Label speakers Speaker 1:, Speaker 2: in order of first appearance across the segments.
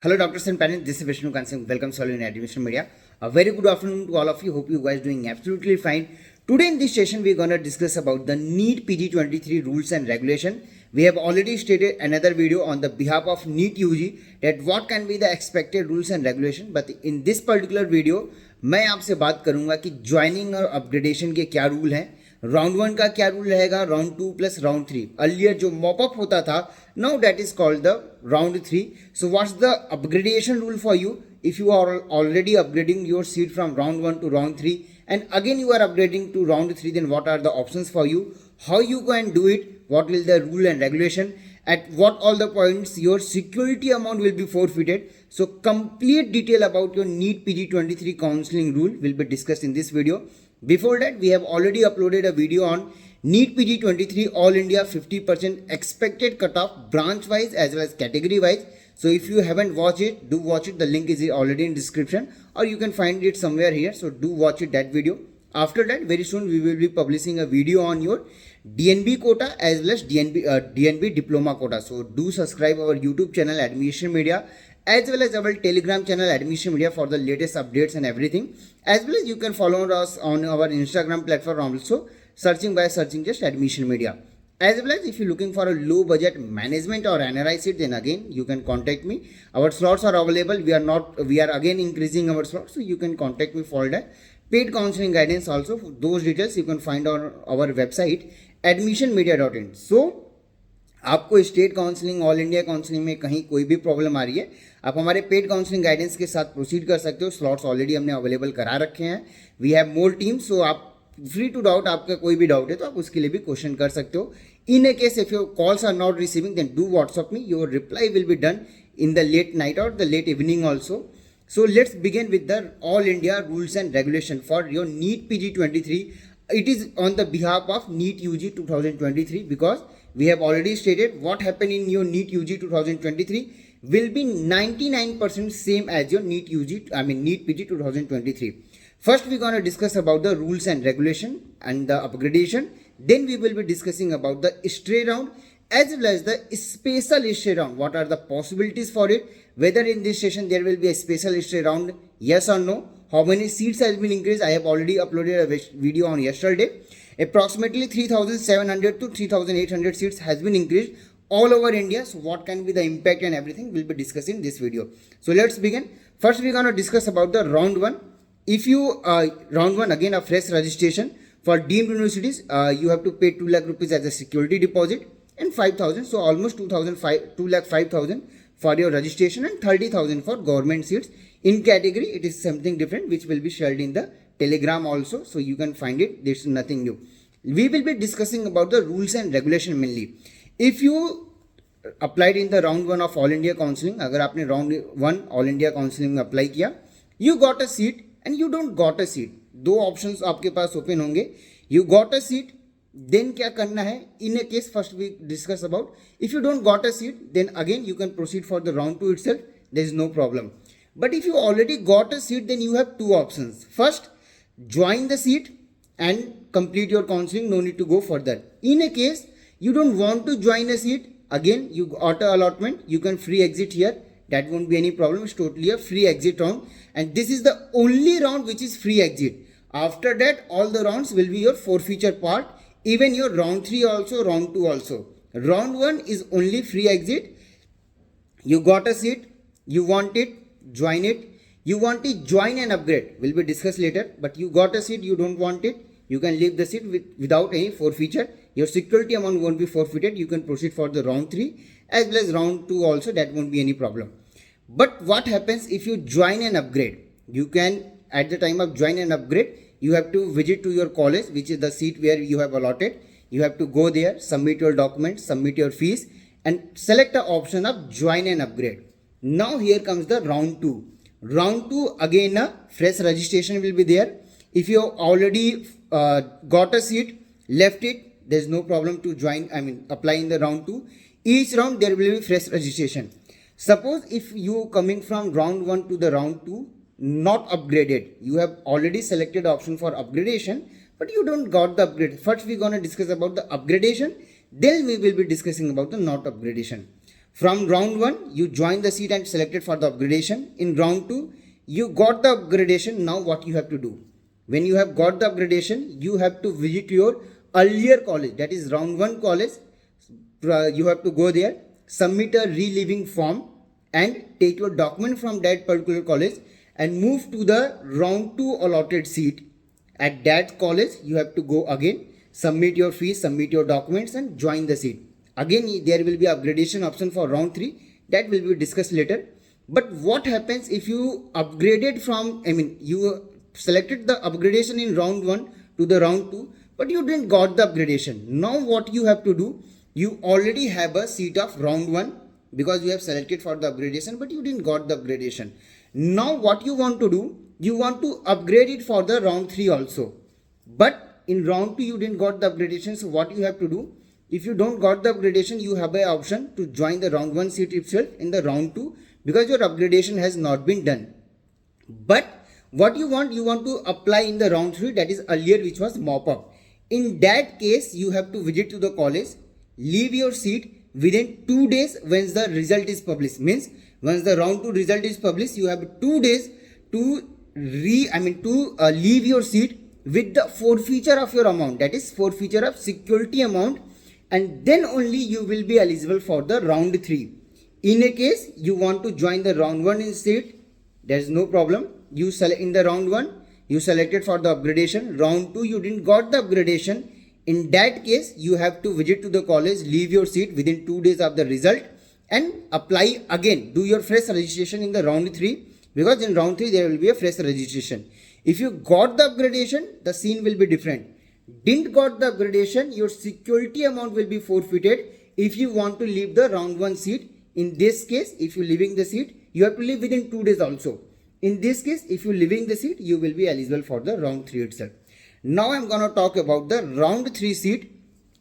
Speaker 1: Hello, doctors and parents. This is Vishnu Kansing. Welcome to all in Admission Media. A very good afternoon to all of you. Hope you guys doing absolutely fine. Today in this session, we're gonna discuss about the NEET PG23 rules and regulation. We have already stated another video on the behalf of NEET UG that what can be the expected rules and regulation. But in this particular video, मैं आपसे बात करूंगा कि joining और upgradation के क्या rule हैं, round 1 का क्या रूल रहेगा, राउंड 2 प्लस राउंड 3. अर्लियर जो मॉपअप होता था, now that is called the round 3. So what's the upgradation rule for you if you are already upgrading your seat from round 1 to round 3 and again you are upgrading to round 3, then what are the options for you, how you can do it, what will the rule and regulation, at what all the points your security amount will be forfeited. So complete detail about your NEET PG23 counseling rule will be discussed in this video. Before that, we have already uploaded a video on NEET PG23 All India 50% expected cutoff branch wise as well as category wise. So if you haven't watched it, do watch it. The link is already in description or you can find it somewhere here. So do watch it, that video. After that, very soon we will be publishing a video on your DNB quota as well as DNB diploma quota. So do subscribe our YouTube channel Admission Media as well as our Telegram channel Admission Media for the latest updates and everything. As well as you can follow us on our Instagram platform also, searching just Admission Media. As well as if you're looking for a low budget management or NRI seat, then again you can contact me. Our slots are available. We are again increasing our slots, so you can contact me for that. Paid counseling guidance also, those details you can find on our website admissionmedia.in. So आपको state counselling, all India counselling में कहीं कोई भी problem आ रही है, आप हमारे paid counselling guidance के साथ प्रोसीड कर सकते हो. स्लॉट्स ऑलरेडी हमने अवेलेबल करा रखे हैं. वी हैव मोर टीम, सो आप फ्री टू डाउट, आपका कोई भी डाउट है तो आप उसके लिए भी क्वेश्चन कर सकते हो. In a case if your calls are not receiving, then do WhatsApp me. Your reply will be done in the late night or the late evening also. So let's begin with the All India rules and regulation for your NEET PG23. It is on the behalf of NEET UG 2023 because we have already stated what happened in your NEET UG 2023 will be 99% same as your NEET PG 2023. First we're going to discuss about the rules and regulation and the upgradation. Then we will be discussing about the stray round as well as the special stray round. What are the possibilities for it? Whether in this session there will be a special stray round, yes or no? How many seats has been increased? I have already uploaded a video on yesterday. Approximately 3,700 to 3,800 seats has been increased all over India. So what can be the impact and everything we'll be discussing in this video. So let's begin. First we're going to discuss about the round 1. If you round 1, again a fresh registration for deemed universities, you have to pay 2 lakh rupees as a security deposit and 5,000, so almost 2,05,000 for your registration and 30,000 for government seats. In category, it is something different which will be shared in the Telegram also, so you can find it. This is nothing new. We will be discussing about the rules and regulation mainly. If you applied in the round 1 of All India Counseling, अगर आपने round 1 All India Counseling में apply किया, you got a seat and you don't got a seat. दो options आपके पास open होंगे. You got a seat, then क्या करना है? In a case, first we discuss about if you don't got a seat, then again you can proceed for the round 2 itself. There is no problem. But if you already got a seat, then you have two options. First, join the seat and complete your counseling. No need to go further. In a case you don't want to join a seat, again you auto allotment. You can free exit here. That won't be any problem. It's totally a free exit round, and this is the only round which is free exit. After that, all the rounds will be your forfeiture part. Even your round 3 also, round 2 also. Round 1 is only free exit. You got a seat, you want it, join it. You want it, join and upgrade. Will be discussed later. But you got a seat, you don't want it, you can leave the seat without any forfeiture. Your security amount won't be forfeited. You can proceed for the round 3 as well as round 2 also. That won't be any problem. But what happens if you join and upgrade? You can, at the time of join and upgrade, you have to visit to your college, which is the seat where you have allotted. You have to go there, submit your documents, submit your fees and select the option of join and upgrade. Now here comes the round 2. Round 2, again a fresh registration will be there. If you already got a seat, left it, there is no problem to join, apply in the round 2. Each round there will be fresh registration. Suppose if you coming from round 1 to the round 2, not upgraded, you have already selected option for upgradation, but you don't got the upgrade. First we're going to discuss about the upgradation, then we will be discussing about the not upgradation. From round 1, you join the seat and selected for the upgradation. In round 2, you got the upgradation. Now what you have to do? When you have got the upgradation, you have to visit your earlier college, that is round 1 college. You have to go there, submit a relieving form and take your document from that particular college and move to the round 2 allotted seat. At that college, you have to go again, submit your fees, submit your documents and join the seat. Again, there will be upgradation option for round 3, that will be discussed later. But what happens if you upgraded from, you selected the upgradation in round 1 to the round 2, but you didn't got the upgradation. Now what you have to do, you already have a seat of round 1 because you have selected for the upgradation, but you didn't got the upgradation. Now what you want to do, you want to upgrade it for the round 3 also. But in round 2 you didn't got the upgradation, so what you have to do, if you don't got the upgradation, you have an option to join the round 1 seat itself in the round 2 because your upgradation has not been done. But what you want to apply in the round 3, that is earlier, which was mop up. In that case, you have to visit to the college, leave your seat within 2 days once the result is published. Means once the round 2 result is published, you have 2 days to leave your seat with the forfeiture of your amount, that is forfeiture of security amount, and then only you will be eligible for the round 3. In a case you want to join the round 1 instead, there is no problem. You select in the round 1, you selected for the upgradation. Round 2, you didn't got the upgradation. In that case, you have to visit to the college, leave your seat within 2 days of the result and apply again. Do your fresh registration in the round 3 because in round 3 there will be a fresh registration. If you got the upgradation, the scene will be different. Didn't got the upgradation, your security amount will be forfeited if you want to leave the round 1 seat. In this case, if you leaving the seat, you have to leave within 2 days also. In this case, if you leaving the seat, you will be eligible for the round 3 itself. Now I am going to talk about the round 3 seat.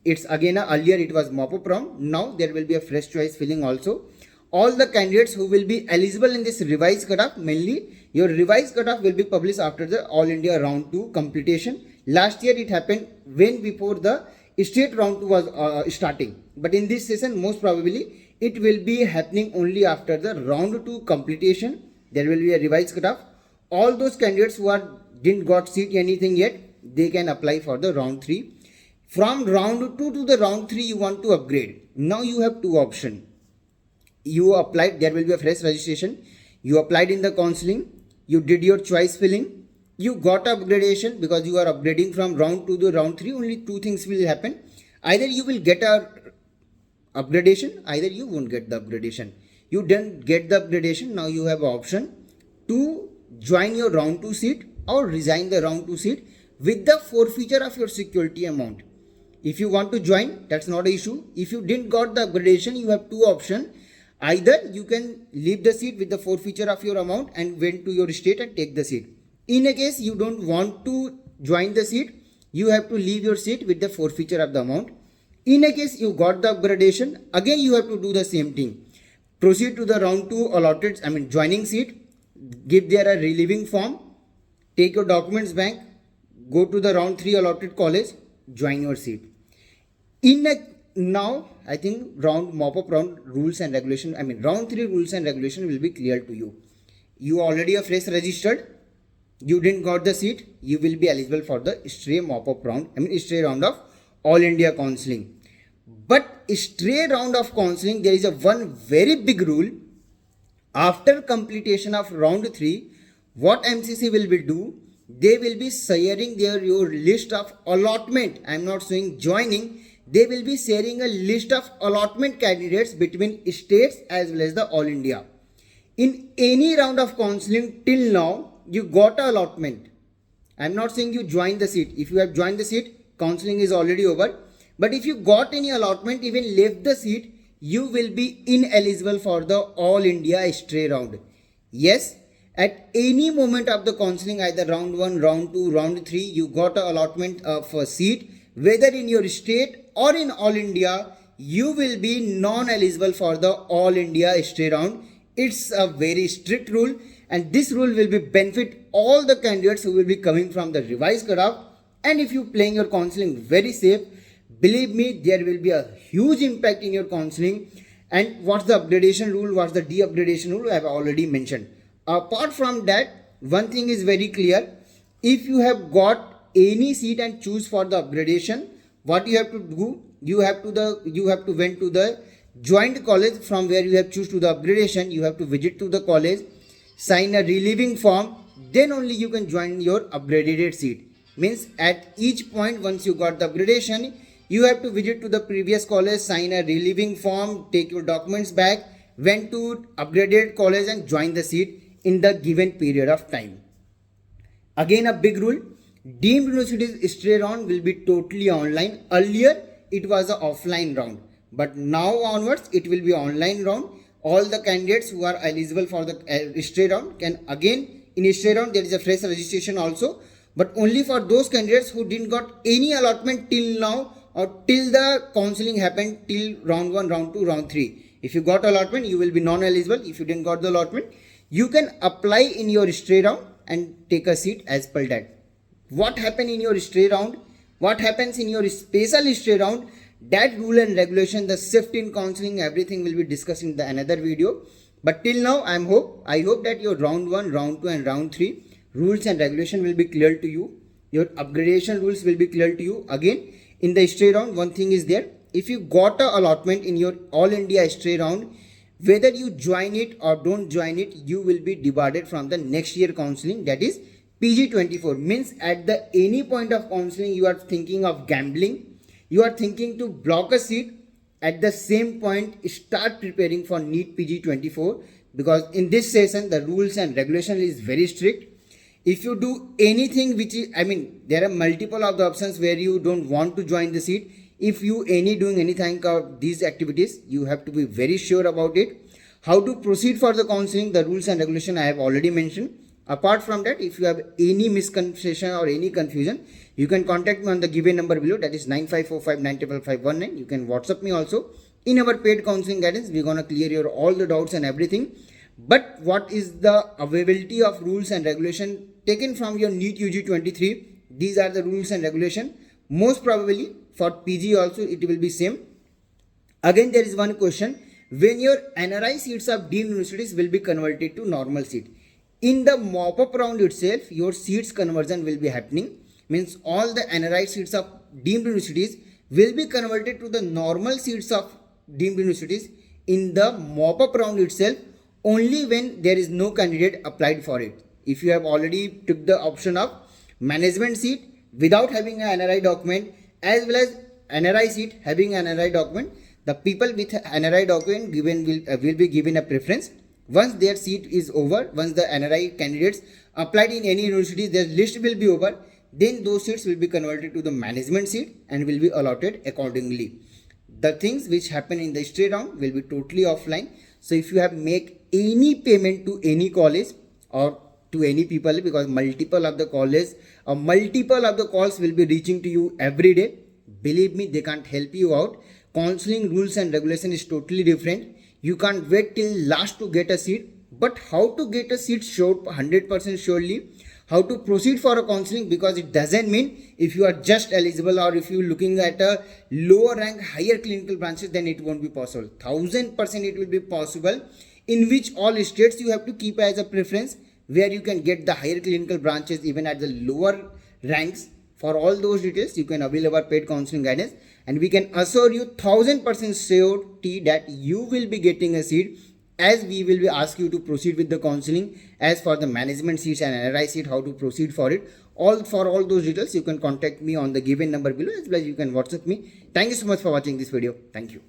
Speaker 1: It's again earlier it was mop-up round. Now there will be a fresh choice filling also. All the candidates who will be eligible in this revised cutoff, mainly your revised cutoff will be published after the All India round 2 completion. Last year it happened when before the state round 2 was starting. But in this session, most probably it will be happening only after the round 2 completion. There will be a revised cutoff. All those candidates who didn't got seat anything yet, they can apply for the round 3. From round 2 to the round 3, you want to upgrade. Now you have 2 options. You applied, there will be a fresh registration. You applied in the counseling. You did your choice filling. You got upgradation because you are upgrading from round 2 to round 3. Only 2 things will happen. Either you will get a upgradation, either you won't get the upgradation. You didn't get the upgradation, now you have an option to join your round 2 seat or resign the round 2 seat with the forfeiture of your security amount. If you want to join, that's not an issue. If you didn't got the upgradation, you have 2 options. Either you can leave the seat with the forfeiture of your amount and went to your state and take the seat. In a case you don't want to join the seat, you have to leave your seat with the forfeiture of the amount. In a case you got the upgradation, again you have to do the same thing. Proceed to the round 2 allotted, joining seat, give there a relieving form, take your documents back, go to the round 3 allotted college, join your seat. Now I think mop-up round rules and regulation, round 3 rules and regulation will be clear to you. You already are fresh registered, you didn't got the seat, you will be eligible for the stray mop-up round, stray round of All India counseling. But stray round of counseling, there is one very big rule. After completion of round 3, what MCC will be do? They will be sharing your list of allotment. I am not saying joining. They will be sharing a list of allotment candidates between states as well as the All India. In any round of counseling till now, you got an allotment. I am not saying you join the seat. If you have joined the seat, counseling is already over. But if you got any allotment, even left the seat, you will be ineligible for the All India stray round. Yes, at any moment of the counseling, either round 1, round 2, round 3, you got an allotment of a seat, whether in your state or in All India, you will be non-eligible for the All India stray round. It's a very strict rule, and this rule will be benefit all the candidates who will be coming from the revised cutoff. And if you playing your counseling very safe, believe me, there will be a huge impact in your counseling. And what's the upgradation rule, what's the de-upgradation rule, I have already mentioned. Apart from that, one thing is very clear. If you have got any seat and choose for the upgradation, what you have to do, you have to went to the joint college from where you have choose to the upgradation. You have to visit to the college, sign a relieving form, then only you can join your upgraded seat. Means at each point, once you got the upgradation, you have to visit to the previous college, sign a relieving form, take your documents back, went to upgraded college and join the seat in the given period of time. Again, a big rule, deemed universities stay round will be totally online. Earlier it was an offline round, but now onwards it will be online round. All the candidates who are eligible for the stay round can again, in stay round there is a fresh registration also, but only for those candidates who didn't got any allotment till now or till the counseling happened till round 1, round 2, round 3. If you got allotment, you will be non-eligible. If you didn't got the allotment, you can apply in your stray round and take a seat as per that. What happened in your stray round, what happens in your special stray round, that rule and regulation, the safety in counseling, everything will be discussed in the another video. But till now, I hope that your round 1, round 2 and round 3 rules and regulation will be clear to you. Your upgradation rules will be clear to you. Again, in the stray round, one thing is there. If you got a allotment in your All India stray round, whether you join it or don't join it, you will be debarred from the next year counseling, that is PG24. Means at the any point of counseling you are thinking of gambling, you are thinking to block a seat, at the same point start preparing for NEET PG24, because in this session the rules and regulation is very strict. If you do anything which is, there are multiple of the options where you don't want to join the seat. If you doing anything of these activities, you have to be very sure about it. How to proceed for the counseling, the rules and regulation I have already mentioned. Apart from that, if you have any misconception or any confusion, you can contact me on the given number below, that is 9545955519. You can WhatsApp me also. In our paid counseling guidance, we're gonna clear your all the doubts and everything. But what is the availability of rules and regulation taken from your NEET UG 23? These are the rules and regulation. Most probably for PG also it will be same. Again, there is one question, when your NRI seats of deemed universities will be converted to normal seat. In the mop-up round itself, your seats conversion will be happening. Means all the NRI seats of deemed universities will be converted to the normal seats of deemed universities in the mop-up round itself, only when there is no candidate applied for it. If you have already took the option of management seat without having an NRI document, as well as NRI seat having an NRI document, the people with NRI document will be given a preference. Once their seat is over, once the NRI candidates applied in any university, their list will be over, then those seats will be converted to the management seat and will be allotted accordingly. The things which happen in the stray round will be totally offline. So if you have make any payment to any college or to any people, because multiple of the colleges or multiple of the calls will be reaching to you every day, believe me, they can't help you out. Counseling rules and regulation is totally different. You can't wait till last to get a seat. But how to get a seat sure, 100% surely, how to proceed for a counseling, because it doesn't mean if you are just eligible or if you are looking at a lower rank, higher clinical branches, then it won't be possible. 1000% it will be possible, in which all states you have to keep as a preference, where you can get the higher clinical branches even at the lower ranks. For all those details, you can avail our paid counseling guidance, and we can assure you 1000% surety that you will be getting a seat, as we will be ask you to proceed with the counseling. As for the management seats and NRI seat, how to proceed for it, for all those details, you can contact me on the given number below, as well as you can WhatsApp me. Thank you so much for watching this video. Thank you.